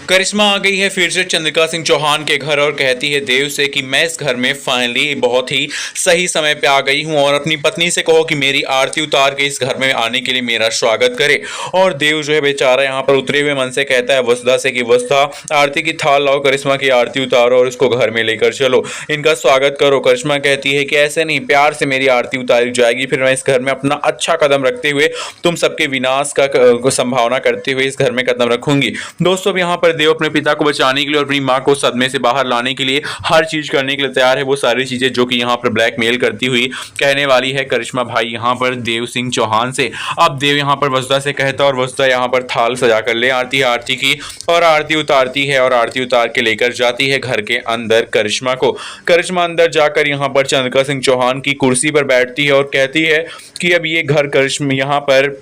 करिश्मा आ गई है फिर से चंद्रिका सिंह चौहान के घर और कहती है देव से कि मैं इस घर में फाइनली बहुत ही सही समय पे आ गई हूं और अपनी पत्नी से कहो कि मेरी आरती उतार के इस घर में आने के लिए मेरा स्वागत करे। और देव जो है बेचारा यहाँ पर उतरे हुए मन से कहता है वसुधा से कि वसुधा आरती की थाल लाओ, करिश्मा की आरती उतारो और उसको घर में लेकर चलो, इनका स्वागत करो। करिश्मा कहती है कि ऐसे नहीं, प्यार से मेरी आरती उतारी जाएगी, फिर मैं इस घर में अपना अच्छा कदम रखते हुए तुम सबके विनाश का संभावना करते हुए इस घर में कदम रखूंगी। दोस्तों अब यहाँ पर देव अपने पिता को बचाने के लिए और अपनी माँ को सदमे से बाहर लाने के लिए हर चीज करने के लिए तैयार है। वो सारी चीजें जो कि यहाँ पर ब्लैकमेल करती हुई कहने वाली है करिश्मा भाई यहाँ पर देव सिंह चौहान से। अब देव यहाँ पर वसुधा से कहता है और वसुधा यहाँ पर थाल सजा कर ले आती है आरती की और आरती उतारती है और आरती उतार के लेकर जाती है घर के अंदर करिश्मा को। करिश्मा अंदर जाकर यहाँ पर चंद्रिका सिंह चौहान की कुर्सी पर बैठती है और कहती है कि अब ये घर करिश्मा यहाँ पर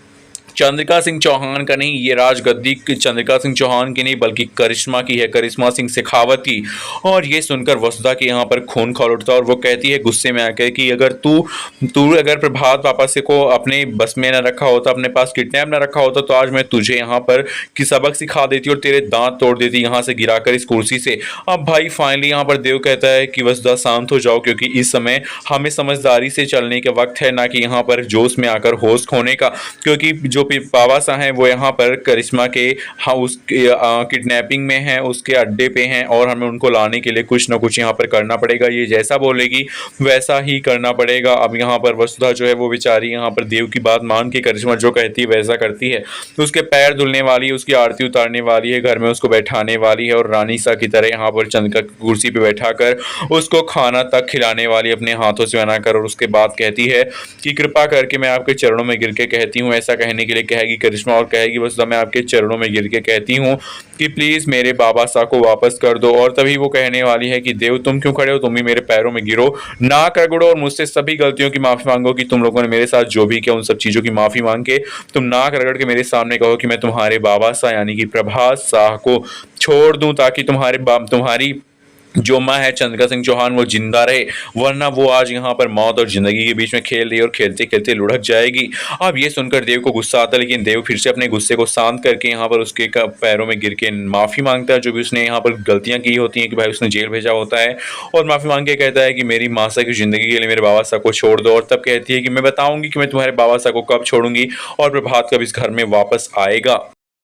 चंद्रिका सिंह चौहान का नहीं, ये राजगद्दी चंद्रिका सिंह चौहान की नहीं बल्कि करिश्मा की है, करिश्मा सिंह शेखावत की। और ये सुनकर वसुधा के यहाँ पर खून खौल उठता है और वो कहती है गुस्से में आकर कि अगर तू अगर प्रभात पापा से को अपने बस में न रखा होता, अपने पास किडनैप न रखा होता तो आज मैं तुझे यहाँ पर की सबक सिखा देती और तेरे दांत तोड़ देती यहाँ से गिराकर इस कुर्सी से। अब भाई फाइनली यहाँ पर देव कहता है कि वसुधा शांत हो जाओ, क्योंकि इस समय हमें समझदारी से चलने के वक्त है, ना कि यहाँ पर जोश में आकर होश खोने का। क्योंकि जो पावा सा है वो यहाँ पर करिश्मा के किडनैपिंग में है, उसके अड्डे पे हैं और हमें उनको लाने के लिए कुछ ना कुछ यहाँ पर करना पड़ेगा। ये जैसा बोलेगी वैसा ही करना पड़ेगा। अब यहाँ पर वसुधा जो है वो बेचारी यहाँ पर देव की बात मान के करिश्मा जो कहती है वैसा करती है। तो उसके पैर धुलने वाली है, उसकी आरती उतारने वाली है, घर में उसको बैठाने वाली है और रानी सा की तरह यहाँ पर चंद्रिका कुर्सी पे बैठाकर उसको खाना तक खिलाने वाली अपने हाथों से बनाकर। और उसके बाद कहती है कि कृपा करके मैं आपके चरणों में गिर के कहती हूँ, ऐसा कहने के लिए कहेगी करिश्मा और कहेगी वसुधा मैं आपके चरणों में गिर के कहती हूँ कि प्लीज मेरे बाबा सा को वापस कर दो। और तभी वो कहने वाली है कि देव तुम क्यों खड़े हो, तुम भी मेरे पैरों में गिरो, नाक रगड़ो और मुझसे सभी गलतियों की माफी मांगो कि तुम लोगों ने मेरे साथ जो भी किया उन सब चीजों की माफी मांग के तुम नाक रगड़ के मेरे सामने कहो कि मैं तुम्हारे बाबा सा यानी कि प्रभात शाह को छोड़ दूं, ताकि तुम्हारी जो माँ है चंद्रिका सिंह चौहान वो जिंदा रहे, वरना वो आज यहाँ पर मौत और जिंदगी के बीच में खेल रही है और खेलते खेलते लुढ़क जाएगी। अब ये सुनकर देव को गुस्सा आता है, लेकिन देव फिर से अपने गुस्से को शांत करके यहाँ पर उसके पैरों में गिर के माफ़ी मांगता है जो भी उसने यहाँ पर गलतियाँ की होती हैं कि भाई उसने जेल भेजा होता है। और माफ़ी मांग के कहता है कि मेरी मासा की ज़िंदगी के लिए मेरे बाबा साहब को छोड़ दो। और तब कहती है कि मैं बताऊँगी कि मैं तुम्हारे बाबा साहब को कब छोड़ूंगी और प्रभात कब इस घर में वापस आएगा।